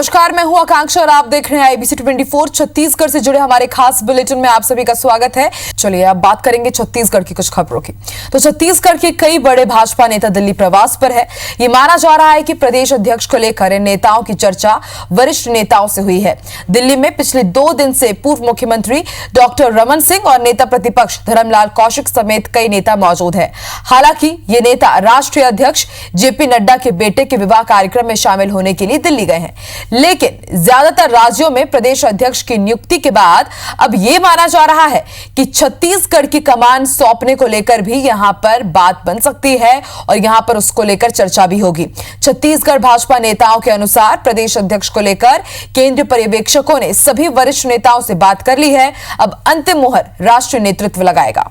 नमस्कार, मैं हूं आकांक्षा और आप देख रहे हैं आईबीसी 24 छत्तीसगढ़ से जुड़े हमारे खास बुलेटिन में आप सभी का स्वागत है। चलिए अब बात करेंगे छत्तीसगढ़ की कुछ खबरों की। तो छत्तीसगढ़ के कई बड़े भाजपा नेता दिल्ली प्रवास पर है। ये माना जा रहा है कि प्रदेश अध्यक्ष को लेकर इन नेताओं की चर्चा वरिष्ठ नेताओं से हुई है। दिल्ली में पिछले 2 दिन से पूर्व मुख्यमंत्री डॉक्टर रमन सिंह और नेता प्रतिपक्ष धर्मलाल कौशिक समेत कई नेता मौजूद है। हालांकि ये नेता राष्ट्रीय अध्यक्ष जेपी नड्डा के बेटे के विवाह कार्यक्रम में शामिल होने के लिए दिल्ली गए हैं, लेकिन ज्यादातर राज्यों में प्रदेश अध्यक्ष की नियुक्ति के बाद अब यह माना जा रहा है कि छत्तीसगढ़ की कमान सौंपने को लेकर भी यहां पर बात बन सकती है और यहां पर उसको लेकर चर्चा भी होगी। छत्तीसगढ़ भाजपा नेताओं के अनुसार प्रदेश अध्यक्ष को लेकर केंद्रीय पर्यवेक्षकों ने सभी वरिष्ठ नेताओं से बात कर ली है। अब अंतिम मुहर राष्ट्रीय नेतृत्व लगाएगा।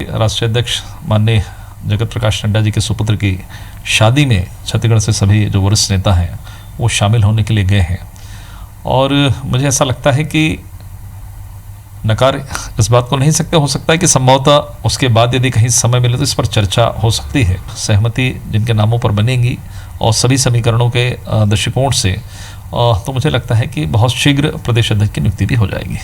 राष्ट्रीय अध्यक्ष माननीय जगत प्रकाश नड्डा जी के सुपुत्र की शादी में छत्तीसगढ़ से सभी जो वरिष्ठ नेता हैं वो शामिल होने के लिए गए हैं और मुझे ऐसा लगता है कि नकार इस बात को नहीं सकते। हो सकता है कि संभवतः उसके बाद यदि कहीं समय मिले तो इस पर चर्चा हो सकती है। सहमति जिनके नामों पर बनेगी और सभी समीकरणों के दृष्टिकोण से तो मुझे लगता है कि बहुत शीघ्र प्रदेश अध्यक्ष की नियुक्ति भी हो जाएगी।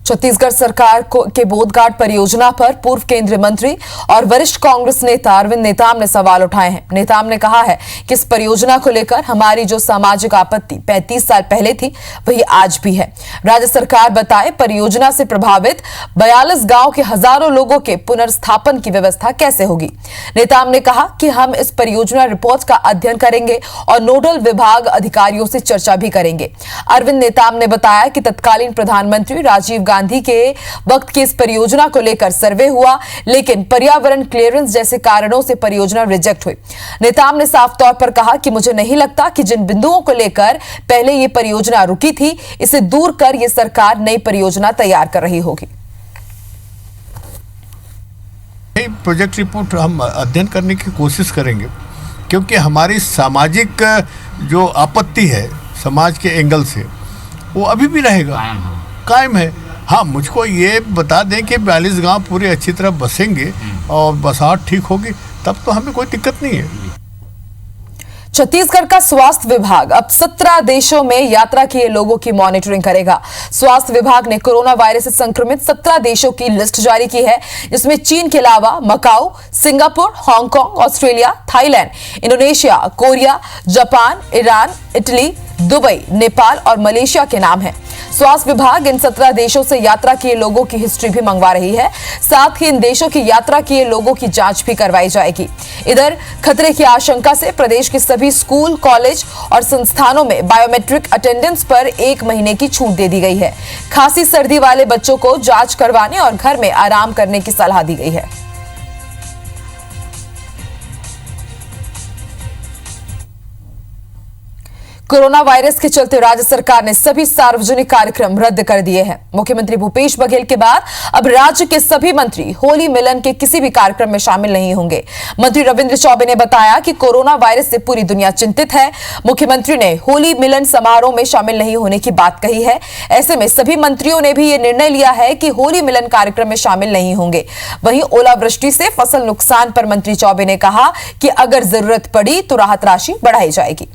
छत्तीसगढ़ सरकार के बोधघाट परियोजना पर पूर्व केंद्रीय मंत्री और वरिष्ठ कांग्रेस नेता अरविंद नेताम ने सवाल उठाए हैं। नेताम ने कहा है कि इस परियोजना को लेकर हमारी जो सामाजिक आपत्ति 35 साल पहले थी वही आज भी है। राज्य सरकार बताए परियोजना से प्रभावित 42 गांव के हजारों लोगों के पुनर्स्थापन की व्यवस्था कैसे होगी। नेताम ने कहा कि हम इस परियोजना रिपोर्ट का अध्ययन करेंगे और नोडल विभाग अधिकारियों से चर्चा भी करेंगे। अरविंद नेताम ने बताया कि तत्कालीन प्रधानमंत्री राजीव गांधी के वक्त की इस परियोजना को लेकर सर्वे हुआ, लेकिन पर्यावरण क्लियरेंस जैसे कारणों से परियोजना रिजेक्ट हुई। नेताम ने साफ तौर पर कहा कि मुझे नहीं लगता कि जिन बिंदुओं को लेकर पहले ये परियोजना रुकी थी, इसे दूर कर ये सरकार नई परियोजना तैयार कर रही होगी। प्रोजेक्ट रिपोर्ट हम अध्ययन करने की कोशिश करेंगे, क्योंकि हमारी सामाजिक जो आपत्ति है समाज के एंगल से वो अभी भी रहेगा, कायम है। हाँ, मुझको ये बता दें कि 42 गांव पूरे अच्छी तरह बसेंगे और बसाहट ठीक होगी, तब तो हमें कोई दिक्कत नहीं है। छत्तीसगढ़ का स्वास्थ्य विभाग अब 17 देशों में यात्रा किए लोगों की मॉनिटरिंग करेगा। स्वास्थ्य विभाग ने कोरोना वायरस से संक्रमित 17 देशों की लिस्ट जारी की है, जिसमें चीन के अलावा Macau, Singapore, Hong Kong, Australia, Thailand, Indonesia, Korea, Japan, Iran, Italy, Dubai, Nepal और मलेशिया के नाम हैं। स्वास्थ्य विभाग इन 17 देशों से यात्रा किए लोगों की हिस्ट्री भी मंगवा रही है। साथ ही इन देशों की यात्रा किए लोगों की जांच भी करवाई जाएगी। इधर खतरे की आशंका से प्रदेश के सभी स्कूल, कॉलेज और संस्थानों में बायोमेट्रिक अटेंडेंस पर 1 महीने की छूट दे दी गई है। खांसी सर्दी वाले बच्चों को जांच करवाने और घर में आराम करने की सलाह दी गई है। कोरोना वायरस के चलते राज्य सरकार ने सभी सार्वजनिक कार्यक्रम रद्द कर दिए हैं। मुख्यमंत्री भूपेश बघेल के बाद अब राज्य के सभी मंत्री होली मिलन के किसी भी कार्यक्रम में शामिल नहीं होंगे। मंत्री रविंद्र चौबे ने बताया कि कोरोना वायरस से पूरी दुनिया चिंतित है। मुख्यमंत्री ने होली मिलन समारोह में शामिल नहीं होने की बात कही है। ऐसे में सभी मंत्रियों ने भी ये निर्णय लिया है कि होली मिलन कार्यक्रम में शामिल नहीं होंगे। वहीं ओलावृष्टि से फसल नुकसान पर मंत्री चौबे ने कहा कि अगर जरूरत पड़ी तो राहत राशि बढ़ाई जाएगी।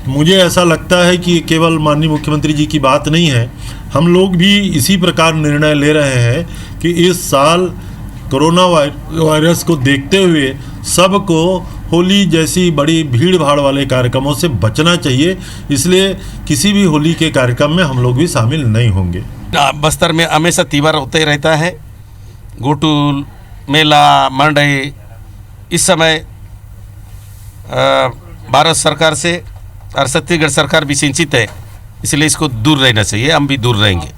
मुझे ऐसा लगता है कि केवल माननीय मुख्यमंत्री जी की बात नहीं है, हम लोग भी इसी प्रकार निर्णय ले रहे हैं कि इस साल कोरोना वायरस को देखते हुए सबको होली जैसी बड़ी भीड़ भाड़ वाले कार्यक्रमों से बचना चाहिए। इसलिए किसी भी होली के कार्यक्रम में हम लोग भी शामिल नहीं होंगे। बस्तर में हमेशा त्योहार होते रहता है, गोटुल मेला मंडई। इस समय भारत सरकार से और छत्तीसगढ़ सरकार भी चिंतित है, इसलिए इसको दूर रहना चाहिए। हम भी दूर रहेंगे।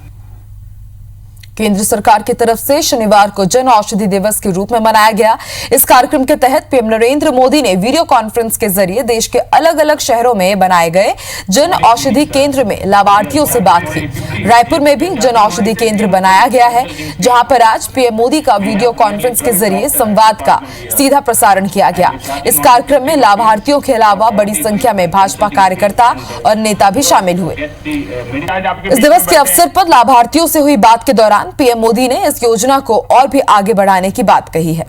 केंद्र सरकार की तरफ से शनिवार को जन औषधि दिवस के रूप में मनाया गया। इस कार्यक्रम के तहत पीएम नरेंद्र मोदी ने वीडियो कॉन्फ्रेंस के जरिए देश के अलग अलग शहरों में बनाए गए जन औषधि केंद्र में लाभार्थियों से बात की। रायपुर में भी जन औषधि केंद्र बनाया गया है, जहां पर आज पीएम मोदी का वीडियो कॉन्फ्रेंस के जरिए संवाद का सीधा प्रसारण किया गया। इस कार्यक्रम में लाभार्थियों के अलावा बड़ी संख्या में भाजपा कार्यकर्ता और नेता भी शामिल हुए। इस दिवस के अवसर पर लाभार्थियों से हुई बात के दौरान पीएम मोदी ने इस योजना को और भी आगे बढ़ाने की बात कही है।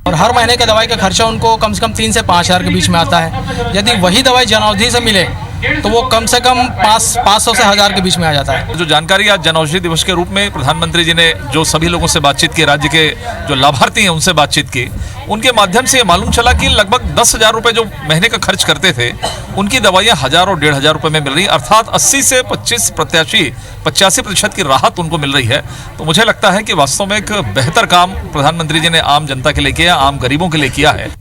और हर महीने का दवाई का खर्चा उनको कम से कम 3 से 5 हज़ार के बीच में आता है। यदि वही दवाई जन औषधि से मिले तो वो कम से कम 500 से 1000 के बीच में आ जाता है। जो जानकारी आज जन औषधि दिवस के रूप में प्रधानमंत्री जी ने जो सभी लोगों से बातचीत की, राज्य के जो लाभार्थी हैं उनसे बातचीत की, उनके माध्यम से ये मालूम चला कि लगभग 10,000 रुपये जो महीने का खर्च करते थे उनकी दवाइयाँ 1000 और 1500 रुपये में मिल रही, अर्थात 80 से 85% की राहत उनको मिल रही है। तो मुझे लगता है कि वास्तव में एक बेहतर काम प्रधानमंत्री जी ने आम जनता के लिए किया, आम गरीबों के लिए किया है।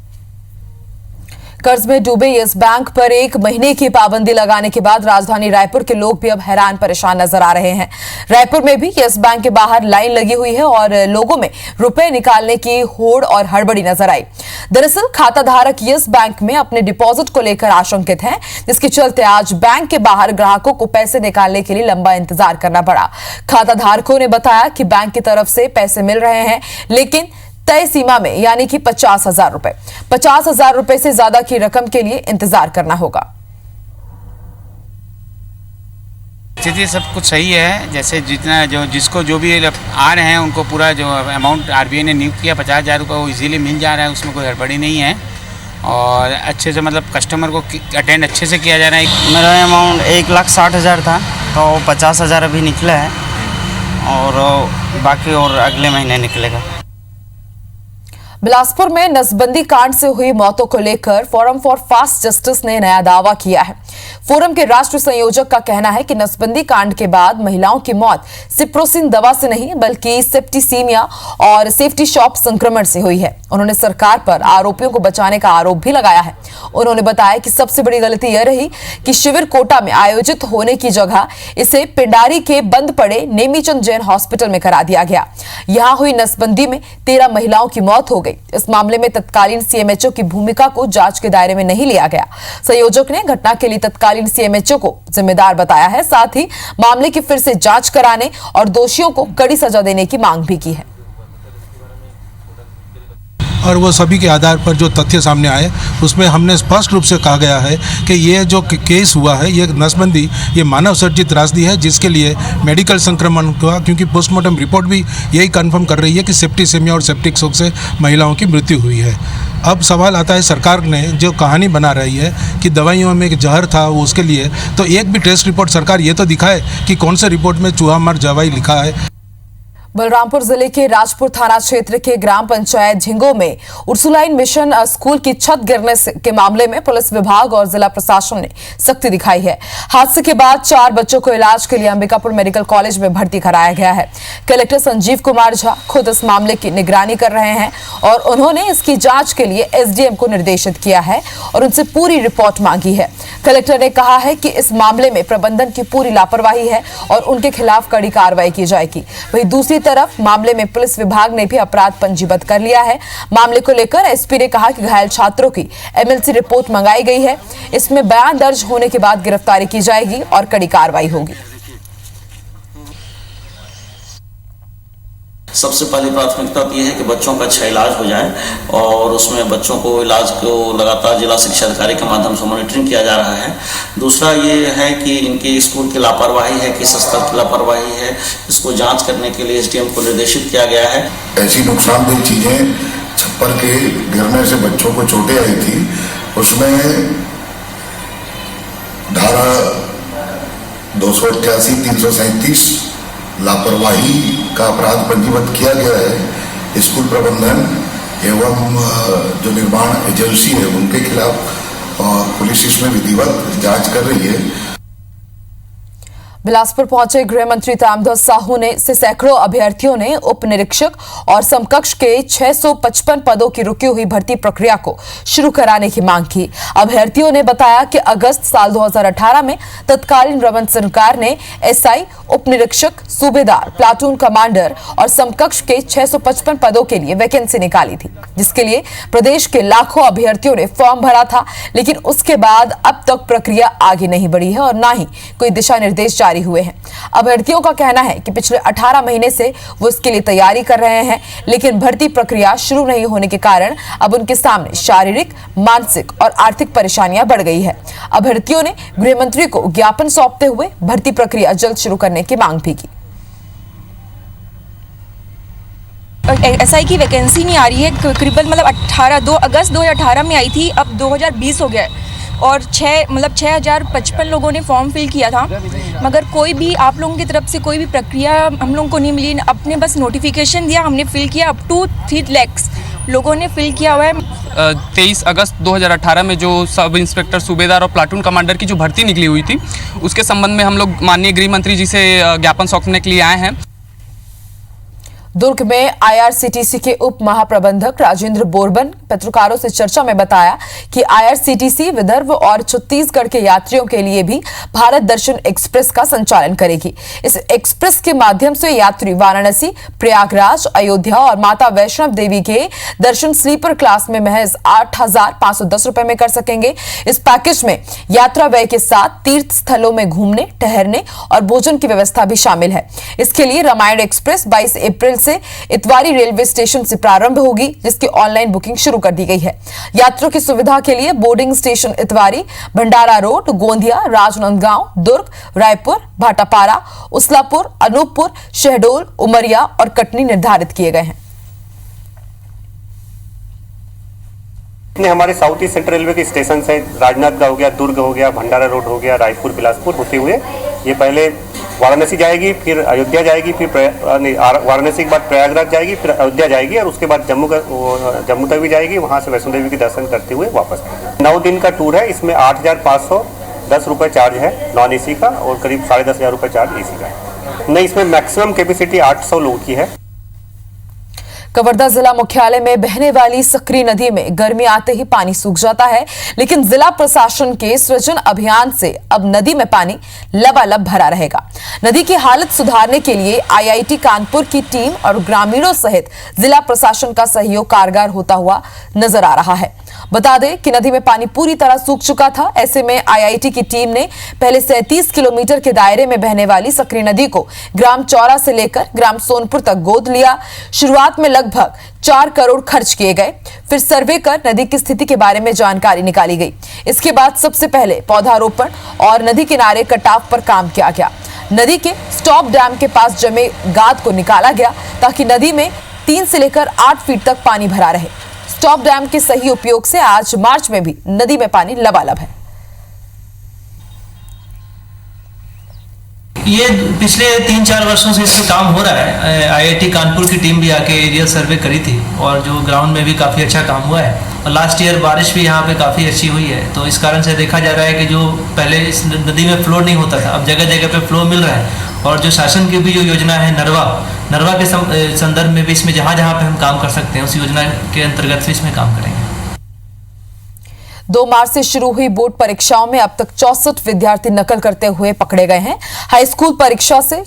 कर्ज में डूबे यस बैंक पर 1 महीने की पाबंदी लगाने के बाद राजधानी रायपुर के लोग भी अब हैरान परेशान नजर आ रहे हैं। रायपुर में भी यस बैंक के बाहर लाइन लगी हुई है और लोगों में रुपए निकालने की होड़ और हड़बड़ी नजर आई। दरअसल खाता धारक यस बैंक में अपने डिपॉजिट को लेकर आशंकित हैं, जिसके चलते आज बैंक के बाहर ग्राहकों को पैसे निकालने के लिए लंबा इंतजार करना पड़ा। खाता धारकों ने बताया कि बैंक की तरफ से पैसे मिल रहे हैं, लेकिन तय सीमा में, यानी कि 50,000 रुपए। 50,000 रुपए से ज्यादा की रकम के लिए इंतजार करना होगा। स्थिति सब कुछ सही है। जैसे जितना जिसको जो भी आ रहे हैं उनको पूरा जो अमाउंट आरबीआई ने नियुक्त किया 50,000 रुपये वो इजीली मिल जा रहा है, उसमें कोई हड़बड़ी नहीं है और अच्छे से मतलब कस्टमर को अटेंड अच्छे से किया जा रहा है। मेरा अमाउंट 1,60,000 था तो 50,000 अभी निकला है और बाकी और अगले महीने निकलेगा। बिलासपुर में नसबंदी कांड से हुई मौतों को लेकर फोरम फॉर फास्ट जस्टिस ने नया दावा किया है। फोरम के राष्ट्रीय संयोजक का कहना है कि नसबंदी कांड के बाद महिलाओं की मौत सिप्रोसिन दवा से नहीं बल्कि सेप्टिसीमिया और सेफ्टी शॉप संक्रमण से हुई है। उन्होंने सरकार पर आरोपियों को बचाने का आरोप भी लगाया है। उन्होंने बताया कि सबसे बड़ी गलती यह रही कि शिविर कोटा में आयोजित होने की जगह इसे पिंडारी के बंद पड़े नेमीचंद जैन हॉस्पिटल में करा दिया गया। यहां हुई नसबंदी में 13 महिलाओं की मौत हो गई। इस मामले में तत्कालीन सीएमएचओ की भूमिका को जांच के दायरे में नहीं लिया गया। संयोजक ने घटना के लिए तत्कालीन सीएमएचओ को जिम्मेदार बताया है, साथ ही मामले की फिर से जांच कराने और दोषियों को कड़ी सजा देने की मांग भी की है। और वो सभी के आधार पर जो तथ्य सामने आए उसमें हमने स्पष्ट रूप से कहा गया है कि ये जो केस हुआ है ये नसबंदी ये मानव सर्जित त्रासदी है, जिसके लिए मेडिकल संक्रमण हुआ, क्योंकि पोस्टमार्टम रिपोर्ट भी यही कंफर्म कर रही है कि सेप्टिसेमिया और सेप्टिक शॉक से महिलाओं की मृत्यु हुई है। अब सवाल आता है सरकार ने जो कहानी बना रही है कि दवाइयों में एक जहर था वो उसके लिए, तो एक भी टेस्ट रिपोर्ट सरकार ये तो दिखाए कि कौन से रिपोर्ट में चूहा मार दवाई लिखा है। बलरामपुर जिले के राजपुर थाना क्षेत्र के ग्राम पंचायत झिंगो में उर्सुलाइन मिशन स्कूल की छत गिरने के मामले में पुलिस विभाग और जिला प्रशासन ने सख्ती दिखाई है। हादसे के बाद 4 बच्चों को इलाज के लिए अंबिकापुर मेडिकल कॉलेज में भर्ती कराया गया है। कलेक्टर संजीव कुमार झा खुद इस मामले की निगरानी कर रहे हैं और उन्होंने इसकी जांच के लिए एसडीएम को निर्देशित किया है और उनसे पूरी रिपोर्ट मांगी है। कलेक्टर ने कहा है कि इस मामले में प्रबंधन की पूरी लापरवाही है और उनके खिलाफ कड़ी कार्रवाई की जाएगी। वहीं दूसरी तरफ मामले में पुलिस विभाग ने भी अपराध पंजीबद्ध कर लिया है। मामले को लेकर एसपी ने कहा कि घायल छात्रों की एमएलसी रिपोर्ट मंगाई गई है। इसमें बयान दर्ज होने के बाद गिरफ्तारी की जाएगी और कड़ी कार्रवाई होगी। सबसे पहली प्राथमिकता तो ये है कि बच्चों का अच्छा इलाज हो जाए और उसमें बच्चों को इलाज को लगातार जिला शिक्षा अधिकारी के माध्यम से मॉनिटरिंग किया जा रहा है। दूसरा ये है कि इनकी स्कूल की लापरवाही है, किस स्तर की लापरवाही है, इसको जांच करने के लिए एसडीएम को निर्देशित किया गया है। ऐसी नुकसानदेह चीजें छप्पर के गिरने से बच्चों को चोटें आई थी, उसमें धारा 288, 337 लापरवाही का अपराध पंजीबद्ध किया गया है। स्कूल प्रबंधन एवं जो निर्माण एजेंसी है उनके खिलाफ और पुलिस इसमें विधिवत जांच कर रही है। बिलासपुर पहुंचे गृह मंत्री ताम्रध्वज साहू ने से सैकड़ों अभ्यर्थियों ने उप निरीक्षक और समकक्ष के 655 पदों की रुकी हुई भर्ती प्रक्रिया को शुरू कराने की मांग की। अभ्यर्थियों ने बताया कि अगस्त साल 2018 में तत्कालीन रमन सरकार ने एसआई, उप निरीक्षक, सूबेदार, प्लाटून कमांडर और समकक्ष के 655 पदों के लिए वैकेंसी निकाली थी, जिसके लिए प्रदेश के लाखों अभ्यर्थियों ने फॉर्म भरा था। लेकिन उसके बाद अब तक प्रक्रिया आगे नहीं बढ़ी है और न ही कोई दिशा निर्देश जारी हुए हैं। अभ्यर्थियों का कहना है कि पिछले 18 महीने से वो इसके लिए तैयारी कर रहे हैं, लेकिन भर्ती प्रक्रिया शुरू नहीं होने के कारण अब उनके सामने शारीरिक, मानसिक और आर्थिक परेशानियां बढ़ गई है। अभ्यर्थियों ने गृह मंत्री को ज्ञापन सौंपते हुए भर्ती प्रक्रिया जल्द शुरू करने की मांग भी की। एसआई की वैकेंसी नहीं आ रही है। करीबन मतलब 2 अगस्त 2018 में आई थी, अब 2020 हो गया है और 6055 लोगों ने फॉर्म फिल किया था, मगर कोई भी आप लोगों की तरफ से कोई भी प्रक्रिया हम लोगों को नहीं मिली। अपने बस नोटिफिकेशन दिया, हमने फिल किया, अप टू 3 लाख लोगों ने फिल किया हुआ है। 23 अगस्त 2018 में जो सब इंस्पेक्टर, सूबेदार और प्लाटून कमांडर की जो भर्ती निकली हुई थी, उसके संबंध में हम लोग माननीय गृह मंत्री जी से ज्ञापन सौंपने के लिए आए हैं। दुर्ग में आईआरसीटीसी के उप महाप्रबंधक राजेंद्र बोरबन पत्रकारों से चर्चा में बताया कि आईआरसीटीसी विदर्भ और छत्तीसगढ़ के यात्रियों के लिए भी भारत दर्शन एक्सप्रेस का संचालन करेगी। इस एक्सप्रेस के माध्यम से यात्री वाराणसी, प्रयागराज, अयोध्या और माता वैष्णव देवी के दर्शन स्लीपर क्लास में महज 8,510 रुपए में कर सकेंगे। इस पैकेज में यात्रा व्यय के साथ तीर्थ स्थलों में घूमने, ठहरने और भोजन की व्यवस्था भी शामिल है। इसके लिए रामायण एक्सप्रेस 22 अप्रैल से इतवारी रेलवे स्टेशन से प्रारंभ होगी, जिसकी ऑनलाइन बुकिंग शुरू कर दी गई है। यात्रियों की सुविधा के लिए बोर्डिंग स्टेशन इतवारी, भंडारा रोड, गोंदिया, राजनांदगांव, दुर्ग, रायपुर, भाटापारा, उसलापुर, अनूपपुर, शहडोल, उमरिया और कटनी निर्धारित किए गए हैं। हमारे साउथ ईस्ट सेंट्रल रेलवे के स्टेशन है, राजनांदगांव हो गया, दुर्ग हो गया, भंडारा रोड हो गया, रायपुर, बिलासपुर होते हुए ये पहले वाराणसी जाएगी, फिर अयोध्या जाएगी, फिर वाराणसी के बाद प्रयागराज जाएगी, फिर अयोध्या जाएगी और उसके बाद जम्मू तक भी जाएगी। वहाँ से वैष्णो देवी के दर्शन करते हुए वापस। 9 दिन का टूर है। इसमें 8,510 रुपये चार्ज है नॉन एसी का और करीब 10,500 रुपये चार्ज एसी का है। नहीं, इसमें मैक्सिमम कैपेसिटी 800 लोगों की है। कवर्धा जिला मुख्यालय में बहने वाली सकरी नदी में गर्मी आते ही पानी सूख जाता है, लेकिन जिला प्रशासन के सृजन अभियान से अब नदी में पानी लबालब भरा रहेगा। नदी की हालत सुधारने के लिए आईआईटी कानपुर की टीम और ग्रामीणों सहित जिला प्रशासन का सहयोग कारगर होता हुआ नजर आ रहा है। बता दें कि नदी में पानी पूरी तरह सूख चुका था। ऐसे में आईआईटी की टीम ने पहले 37 किलोमीटर के दायरे में बहने वाली सकरी नदी को ग्राम चौरा से लेकर ग्राम सोनपुर तक गोद लिया। शुरुआत में लगभग 4 करोड़ खर्च किए गए, फिर सर्वे कर नदी की स्थिति के बारे में जानकारी निकाली गई। इसके बाद सबसे पहले पौधारोपण और नदी किनारे कटाव पर काम किया गया। नदी के स्टॉप डैम के पास जमे गाद को निकाला गया ताकि नदी में 3 से लेकर 8 फीट तक पानी भरा रहे। स्टॉप डैम के सही उपयोग से आज मार्च में भी नदी में पानी लबालब है। ये पिछले 3-4 वर्षों से इस पे काम हो रहा है। आईआईटी कानपुर की टीम भी आके एरिया सर्वे करी थी और जो ग्राउंड में भी काफ़ी अच्छा काम हुआ है और लास्ट ईयर बारिश भी यहाँ पे काफ़ी अच्छी हुई है, तो इस कारण से देखा जा रहा है कि जो पहले इस नदी में फ्लो नहीं होता था, अब जगह जगह पे फ्लो मिल रहा है। और जो शासन की भी जो योजना है नरवा के संदर्भ में भी इसमें जहाँ जहाँ पे हम काम कर सकते हैं उस योजना के अंतर्गत भी इसमें काम करेंगे। 2 मार्च से शुरू हुई बोर्ड परीक्षाओं में अब तक 64 विद्यार्थी नकल करते हुए पकड़े गए हैं। हाई स्कूल परीक्षा से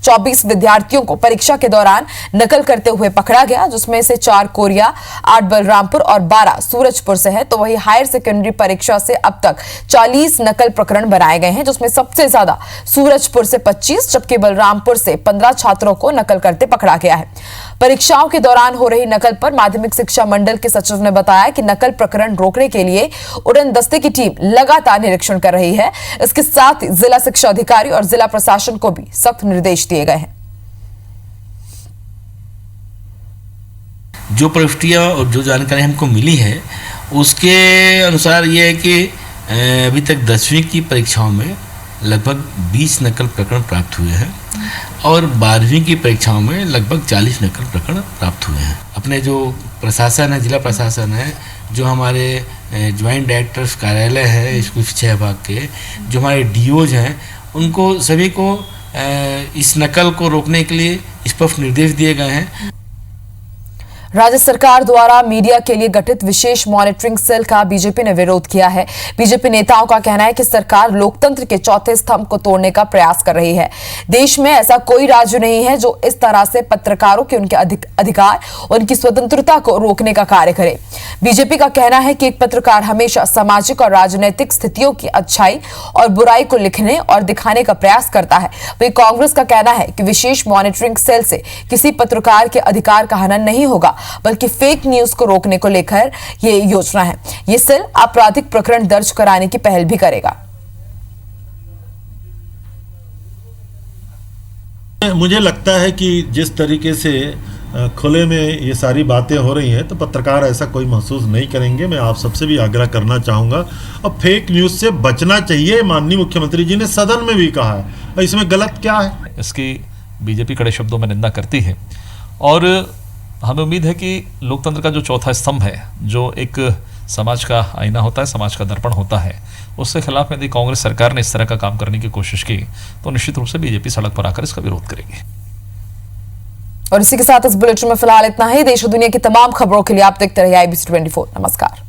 24 विद्यार्थियों को परीक्षा के दौरान नकल करते हुए पकड़ा गया, जिसमें से 4 कोरिया, 8 बलरामपुर और 12 सूरजपुर से है। तो वही हायर सेकेंडरी परीक्षा से अब तक 40 नकल प्रकरण बनाए गए हैं, जिसमें सबसे ज्यादा सूरजपुर से 25 जबकि बलरामपुर से 15 छात्रों को नकल करते पकड़ा गया है। परीक्षाओं के दौरान हो रही नकल पर माध्यमिक शिक्षा मंडल के सचिव ने बताया कि नकल प्रकरण रोकने के लिए उड़न दस्ते की टीम लगातार निरीक्षण कर रही है। इसके साथ ही जिला शिक्षा अधिकारी और जिला प्रशासन को भी सख्त निर्देश दिए गए हैं। जो प्रविष्टियाँ और जो जानकारी हमको मिली है उसके अनुसार ये है कि अभी तक 10वीं की परीक्षाओं में लगभग 20 नकल प्रकरण प्राप्त हुए हैं और 12वीं की परीक्षाओं में लगभग 40 नकल प्रकरण प्राप्त हुए हैं। अपने जो प्रशासन है, जिला प्रशासन है, जो हमारे ज्वाइंट डायरेक्टर्स कार्यालय है स्कूल शिक्षा विभाग के, जो हमारे डीओज हैं, उनको सभी को इस नकल को रोकने के लिए स्पष्ट निर्देश दिए गए हैं। राज्य सरकार द्वारा मीडिया के लिए गठित विशेष मॉनिटरिंग सेल का बीजेपी ने विरोध किया है। बीजेपी नेताओं का कहना है कि सरकार लोकतंत्र के चौथे स्तंभ को तोड़ने का प्रयास कर रही है। देश में ऐसा कोई राज्य नहीं है जो इस तरह से पत्रकारों के उनके अधिकार, उनकी स्वतंत्रता को रोकने का कार्य करे। बीजेपी का कहना है कि एक पत्रकार हमेशा सामाजिक और राजनीतिक स्थितियों की अच्छाई और बुराई को लिखने और दिखाने का प्रयास करता है। वहीं कांग्रेस का कहना है कि विशेष मॉनिटरिंग सेल से किसी पत्रकार के अधिकार का हनन नहीं होगा, बल्कि फेक न्यूज को रोकने को लेकर ये योजना है। ये सेल आपराधिक प्रकरण दर्ज कराने की पहल भी करेगा। मुझे लगता है कि जिस तरीके से खुले में ये सारी बातें हो रही हैं तो पत्रकार ऐसा कोई महसूस नहीं करेंगे। मैं आप सबसे भी आग्रह करना चाहूँगा और फेक न्यूज़ से बचना चाहिए। माननीय मुख्यमंत्री जी ने सदन में भी कहा है, इसमें गलत क्या है? इसकी बीजेपी कड़े शब्दों में निंदा करती है और हमें उम्मीद है कि लोकतंत्र का जो चौथा स्तंभ है, जो एक समाज का आईना होता है, समाज का दर्पण होता है, उसके खिलाफ यदि कांग्रेस सरकार ने इस तरह का काम करने की कोशिश की तो निश्चित रूप से बीजेपी सड़क पर आकर इसका विरोध करेगी। और इसी के साथ इस बुलेटिन में फिलहाल इतना ही। देश और दुनिया की तमाम खबरों के लिए आप देखते रहिए IBC 24। नमस्कार।